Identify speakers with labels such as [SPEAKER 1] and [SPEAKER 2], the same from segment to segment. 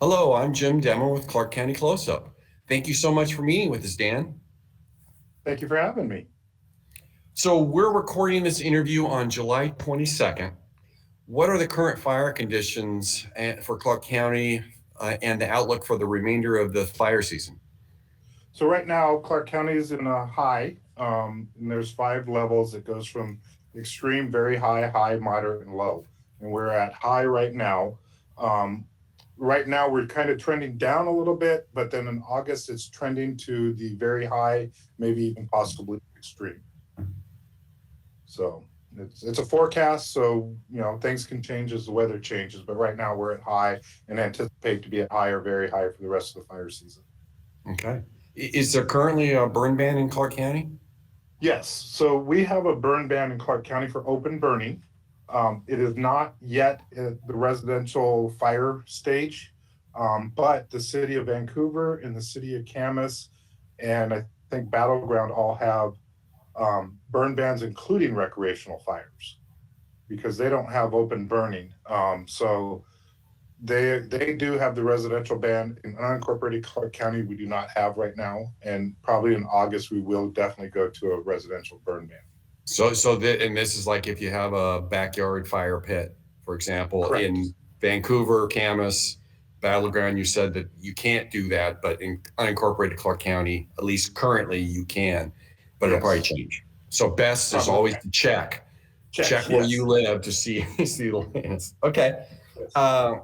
[SPEAKER 1] Hello, I'm Jim Demmer with Clark County Close-Up. Thank you so much for meeting with us, Dan.
[SPEAKER 2] Thank you for having me.
[SPEAKER 1] So we're recording this interview on July 22nd. What are the current fire conditions for Clark County and the outlook for the remainder of the fire season?
[SPEAKER 2] So right now, Clark County is in a high, and there's five levels. It goes from extreme, very high, high, moderate, and low. And we're at high right now. Um, right now, we're kind of trending down a little bit, but then in August, it's trending to the very high, maybe even possibly extreme. So it's a forecast. So things can change as the weather changes. But right now, we're at high and anticipate to be at high or very high for the rest of the fire season.
[SPEAKER 1] Okay. Is there currently a burn ban in Clark County?
[SPEAKER 2] Yes, so we have a burn ban in Clark County for open burning. It is not yet at the residential fire stage, but the city of Vancouver and the city of Camas and I think Battleground all have burn bans, including recreational fires, because they don't have open burning. So they do have the residential ban in unincorporated Clark County. We do not have right now, and probably in August we will definitely go to a residential burn ban.
[SPEAKER 1] And this is like if you have a backyard fire pit, for example, in
[SPEAKER 2] Correct.
[SPEAKER 1] Vancouver, Camas, Battleground, you said that you can't do that, but in unincorporated Clark County, at least currently you can, but it'll probably
[SPEAKER 2] Yes.
[SPEAKER 1] change. So best is
[SPEAKER 2] Probably.
[SPEAKER 1] always to check
[SPEAKER 2] Check.
[SPEAKER 1] where you
[SPEAKER 2] Yes.
[SPEAKER 1] live to see see the lands. Okay.
[SPEAKER 2] Yes.
[SPEAKER 1] Uh,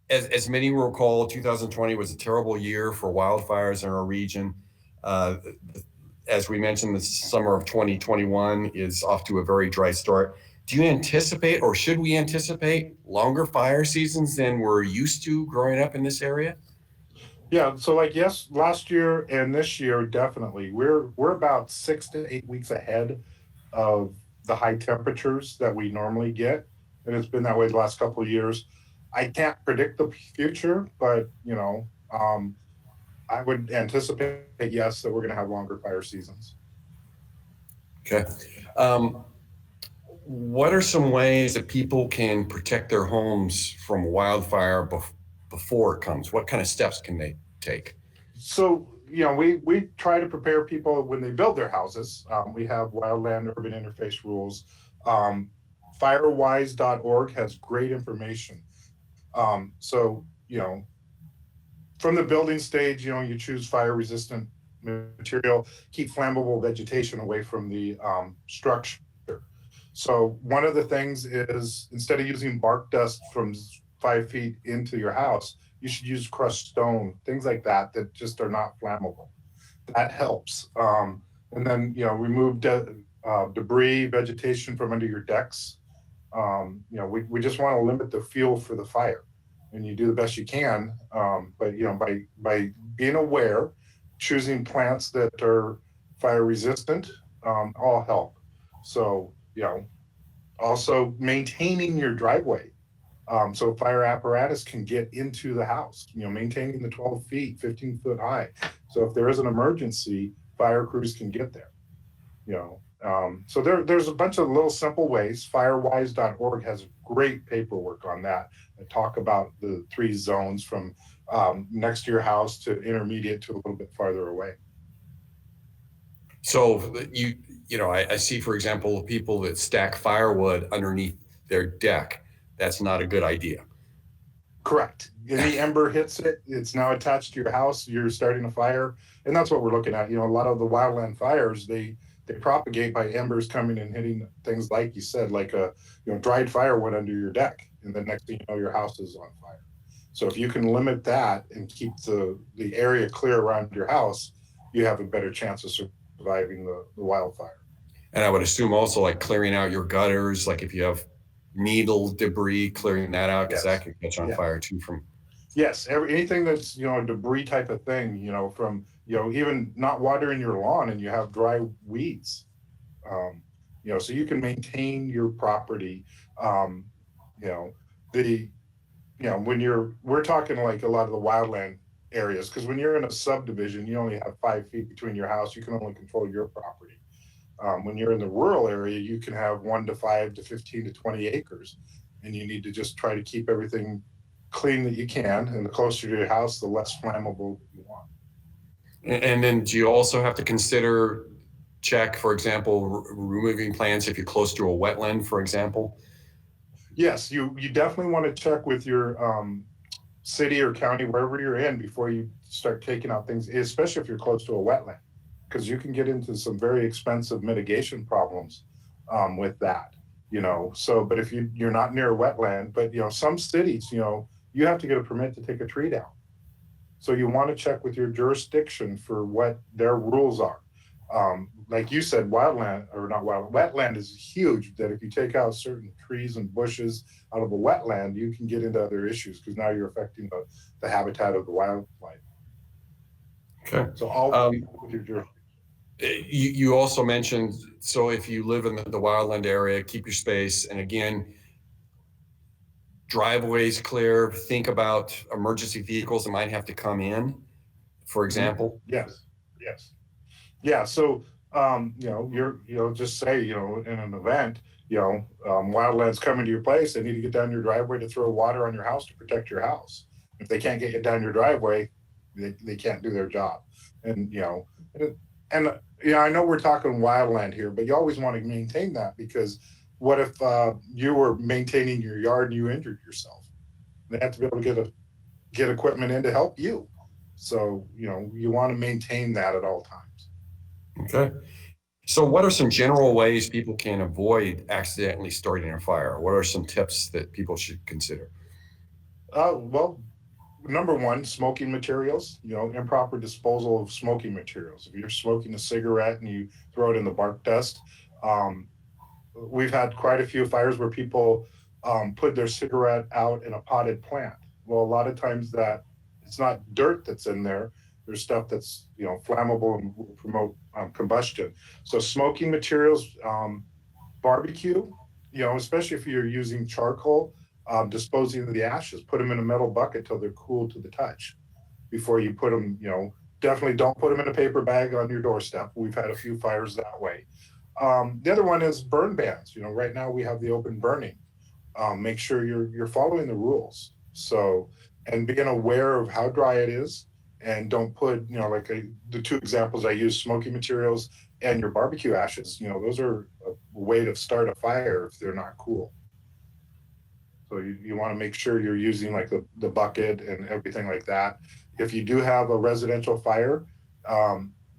[SPEAKER 1] as many will recall, 2020 was a terrible year for wildfires in our region. Uh, as we mentioned, the summer of 2021 is off to a very dry start. Do you anticipate, or should we anticipate, longer fire seasons than we're used to growing up in this area?
[SPEAKER 2] Yeah. So like yes, last year and this year definitely we're about 6 to 8 weeks ahead of the high temperatures that we normally get, and it's been that way the last couple of years. I can't predict the future, but I would anticipate yes that we're going to have longer fire seasons.
[SPEAKER 1] Okay. Um, what are some ways that people can protect their homes from wildfire before it comes? What kind of steps can they take?
[SPEAKER 2] So we try to prepare people when they build their houses. We have wildland urban interface rules. Um, Firewise.org has great information. So from the building stage, you choose fire resistant material, keep flammable vegetation away from the structure. So one of the things is instead of using bark dust from 5 feet into your house, you should use crushed stone, things like that that just are not flammable. That helps. And then remove debris, vegetation from under your decks. We just want to limit the fuel for the fire, and you do the best you can. But by being aware, choosing plants that are fire resistant, all help. So also maintaining your driveway. So fire apparatus can get into the house, maintaining the 12 feet, 15-foot high. So if there is an emergency, fire crews can get there, So there's a bunch of little simple ways. Firewise.org has great paperwork on that talk about the three zones from next to your house to intermediate to a little bit farther away.
[SPEAKER 1] So I see, for example, people that stack firewood underneath their deck. That's not a good idea.
[SPEAKER 2] Correct. Any ember hits it, it's now attached to your house. You're starting a fire, and that's what we're looking at. A lot of the wildland fires they propagate by embers coming and hitting things like you said, like a dried firewood under your deck, and then next thing you know, your house is on fire. So if you can limit that and keep the area clear around your house, you have a better chance of surviving the wildfire.
[SPEAKER 1] And I would assume also like clearing out your gutters, like if you have needle debris, clearing that out because that
[SPEAKER 2] Yes.
[SPEAKER 1] could catch on
[SPEAKER 2] Yeah.
[SPEAKER 1] fire too. From
[SPEAKER 2] Yes, anything that's a debris type of thing, from even not watering your lawn and you have dry weeds, so you can maintain your property. Um, you know, the when we're talking like a lot of the wildland areas, because when you're in a subdivision, you only have 5 feet between your house. You can only control your property. When you're in the rural area, you can have 1 to 5 to 15 to 20 acres, and you need to just try to keep everything clean that you can, and the closer to your house, the less flammable you want.
[SPEAKER 1] And then do you also have to consider check, for example, removing plants if you're close to a wetland, for example?
[SPEAKER 2] Yes, you definitely want to check with your city or county, wherever you're in, before you start taking out things, especially if you're close to a wetland, because you can get into some very expensive mitigation problems with that. So, but if you're not near a wetland, but some cities, you have to get a permit to take a tree down. So you want to check with your jurisdiction for what their rules are. Like you said, wildland or not wetland is huge. That if you take out certain trees and bushes out of a wetland, you can get into other issues because now you're affecting the habitat of the wildlife.
[SPEAKER 1] Okay.
[SPEAKER 2] So all with your jurisdiction.
[SPEAKER 1] You also mentioned, so if you live in the wildland area, keep your space. And again, driveways clear, think about emergency vehicles that might have to come in, for example.
[SPEAKER 2] Yes, yes. Yeah, so just say, in an event, wildlands coming to your place, they need to get down your driveway to throw water on your house to protect your house. If they can't get you down your driveway, they can't do their job. And I know we're talking wildland here, but you always want to maintain that, because what if you were maintaining your yard and you injured yourself? They have to be able to get equipment in to help you. So, you want to maintain that at all times.
[SPEAKER 1] Okay. So what are some general ways people can avoid accidentally starting a fire? What are some tips that people should consider?
[SPEAKER 2] Well, number one, smoking materials, improper disposal of smoking materials. If you're smoking a cigarette and you throw it in the bark dust, we've had quite a few fires where people put their cigarette out in a potted plant. Well, a lot of times that it's not dirt that's in there. There's stuff that's flammable and will promote combustion. So smoking materials, barbecue, especially if you're using charcoal, disposing of the ashes, put them in a metal bucket till they're cool to the touch before you put them. Definitely don't put them in a paper bag on your doorstep. We've had a few fires that way. The other one is burn bans. Right now we have the open burning. Make sure you're following the rules. So, and being aware of how dry it is, and don't put, the two examples I use, smoking materials and your barbecue ashes. Those are a way to start a fire if they're not cool. So you want to make sure you're using like the bucket and everything like that. If you do have a residential fire,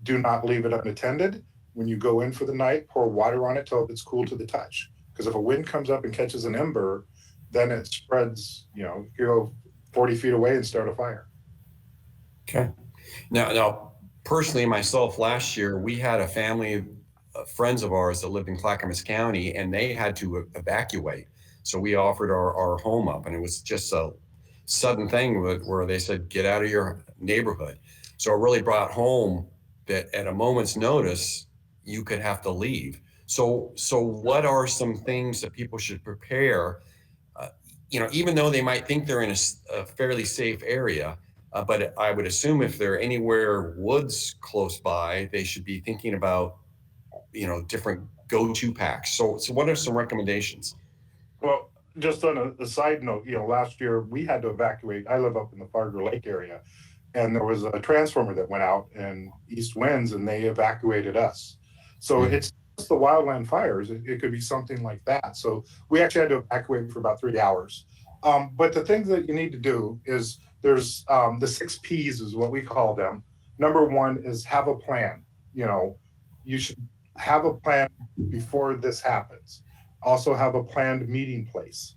[SPEAKER 2] do not leave it unattended. When you go in for the night, pour water on it till it's cool to the touch. Because if a wind comes up and catches an ember, then it spreads, you go 40 feet away and start a fire.
[SPEAKER 1] Okay. Now, personally, myself, last year, we had a family of friends of ours that lived in Clackamas County, and they had to evacuate. So we offered our home up, and it was just a sudden thing where they said, get out of your neighborhood. So it really brought home that at a moment's notice, you could have to leave. So what are some things that people should prepare? Even though they might think they're in a fairly safe area, but I would assume if they're anywhere woods close by, they should be thinking about, different go-to packs. So what are some recommendations?
[SPEAKER 2] Well, just on a side note, last year we had to evacuate. I live up in the Fargo Lake area, and there was a transformer that went out in east winds, and they evacuated us. So it's just the wildland fires. It could be something like that. So we actually had to evacuate for about 3 hours. But the things that you need to do is there's the 6 P's is what we call them. Number one is have a plan. You should have a plan before this happens. Also have a planned meeting place.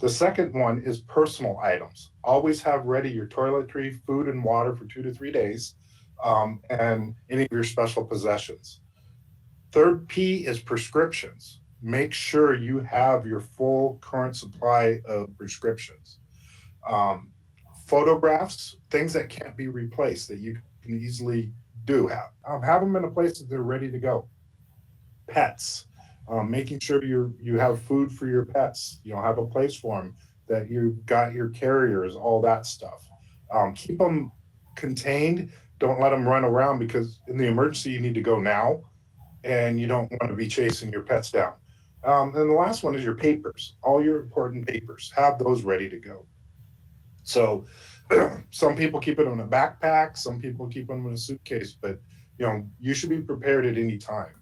[SPEAKER 2] The second one is personal items. Always have ready your toiletry, food, and water for 2 to 3 days, and any of your special possessions. Third P is prescriptions. Make sure you have your full current supply of prescriptions. Photographs, things that can't be replaced that you can easily do. Have them in a place that they're ready to go. Pets. Making sure you have food for your pets, have a place for them, that you've got your carriers, all that stuff. Keep them contained. Don't let them run around, because in the emergency you need to go now, and you don't want to be chasing your pets down. And the last one is your papers. All your important papers, have those ready to go. So some people keep it in a backpack, some people keep them in a suitcase, but you should be prepared at any time,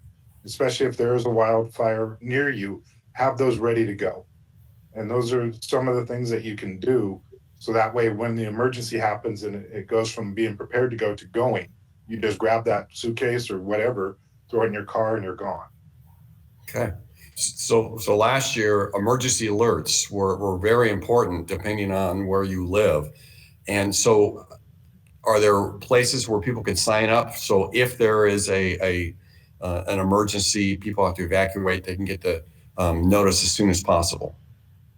[SPEAKER 2] especially if there is a wildfire near you, have those ready to go. And those are some of the things that you can do. So that way, when the emergency happens and it goes from being prepared to go to going, you just grab that suitcase or whatever, throw it in your car, and you're gone.
[SPEAKER 1] Okay. So last year, emergency alerts were very important depending on where you live. And so are there places where people can sign up? So if there is an emergency, people have to evacuate, they can get the notice as soon as possible.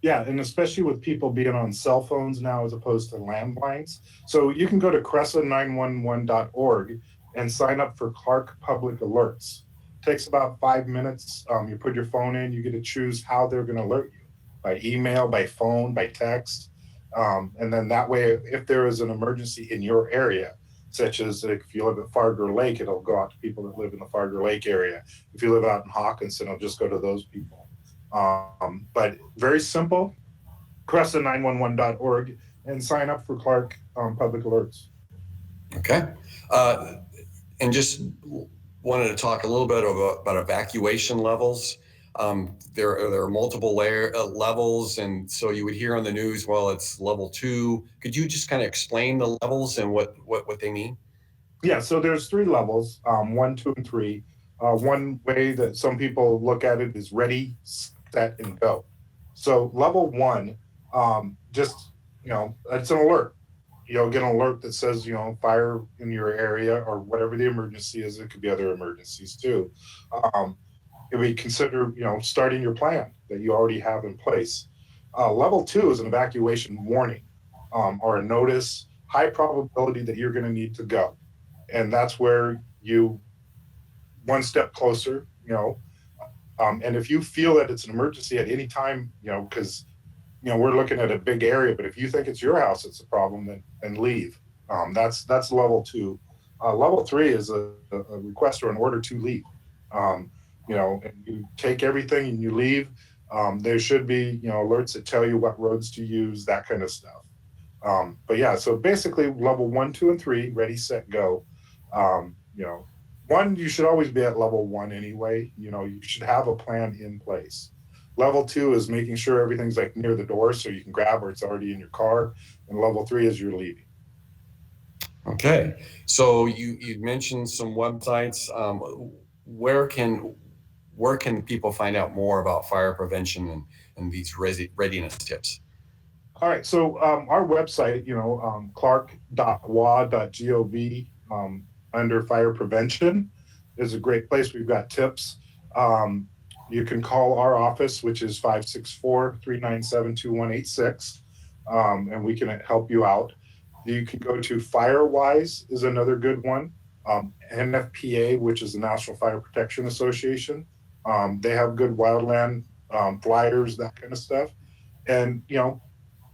[SPEAKER 2] Yeah, and especially with people being on cell phones now as opposed to landlines. So you can go to cressa911.org and sign up for Clark Public Alerts. Takes about 5 minutes. You put your phone in, you get to choose how they're going to alert you, by email, by phone, by text. And then that way, if there is an emergency in your area, such as if you live at Fargo Lake, it'll go out to people that live in the Fargo Lake area. If you live out in Hawkinson, it'll just go to those people. But very simple, cressa911.org, and sign up for Clark Public Alerts.
[SPEAKER 1] Okay. And just wanted to talk a little bit about evacuation levels. There are multiple levels, and so you would hear on the news, well, it's level 2. Could you just kind of explain the levels and what they mean?
[SPEAKER 2] Yeah, so there's 3 levels, 1, 2, and 3. One way that some people look at it is ready, set, and go. So level 1, just it's an alert. You'll get an alert that says fire in your area or whatever the emergency is. It could be other emergencies too. If we consider starting your plan that you already have in place. Level 2 is an evacuation warning, or a notice, high probability that you're going to need to go, and that's where you one step closer. And if you feel that it's an emergency at any time, because we're looking at a big area, but if you think it's your house that's a problem, then leave. That's level 2. Level 3 is a request or an order to leave. And you take everything and you leave. There should be alerts that tell you what roads to use, that kind of stuff. But yeah, so basically level 1, 2, and 3, ready, set, go. One, you should always be at level 1 anyway. You should have a plan in place. Level 2 is making sure everything's like near the door so you can grab or it's already in your car. And level 3 is you're leaving.
[SPEAKER 1] Okay. So you mentioned some websites. Where can people find out more about fire prevention and these readiness tips?
[SPEAKER 2] All right. So our website, clark.wa.gov, under fire prevention, is a great place. We've got tips. You can call our office, which is 564-397-2186, and we can help you out. You can go to Firewise is another good one. NFPA, which is the National Fire Protection Association. They have good wildland flyers, that kind of stuff. And,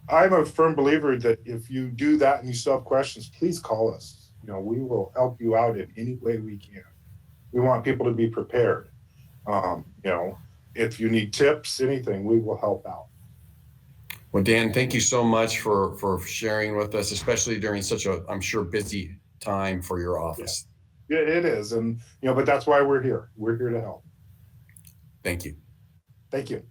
[SPEAKER 2] I'm a firm believer that if you do that and you still have questions, please call us. We will help you out in any way we can. We want people to be prepared. If you need tips, anything, we will help out.
[SPEAKER 1] Well, Dan, thank you so much for sharing with us, especially during such a, I'm sure, busy time for your office.
[SPEAKER 2] Yeah, it is. And, but that's why we're here. We're here to help.
[SPEAKER 1] Thank you.
[SPEAKER 2] Thank you.